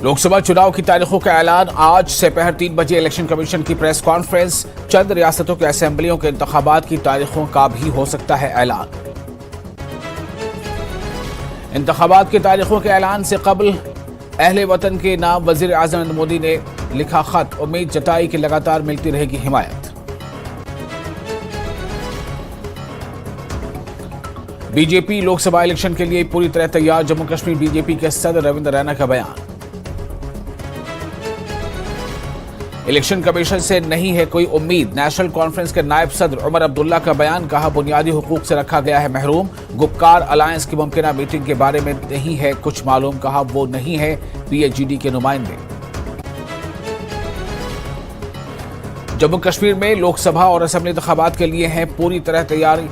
लोकसभा चुनाव की तारीखों का ऐलान आज दोपहर 3 बजे इलेक्शन कमीशन की प्रेस कॉन्फ्रेंस। चंद रियासतों के असेंबलियों के इंतखाबात की तारीखों का भी हो सकता है ऐलान। इंतखाबात की तारीखों के ऐलान से कबल अहले वतन के नाम वजीर आजम नरेंद्र मोदी ने लिखा खत, उम्मीद जताई कि लगातार मिलती रहेगी हिमायत। बीजेपी लोकसभा इलेक्शन के लिए पूरी तरह तैयार, जम्मू कश्मीर बीजेपी के सदर रविंद्र रैना का बयान। इलेक्शन कमीशन से नहीं है कोई उम्मीद, नेशनल कॉन्फ्रेंस के नायब सदर उमर अब्दुल्ला का बयान। कहा, बुनियादी हुकूक से रखा गया है महरूम। गुपकार अलायंस की मुमकिना मीटिंग के बारे में नहीं है कुछ मालूम। कहा, वो नहीं है पीएचडी के नुमाइंदे। जम्मू कश्मीर में लोकसभा और असेंबली इंतखाबात के लिए है पूरी तरह तैयारी।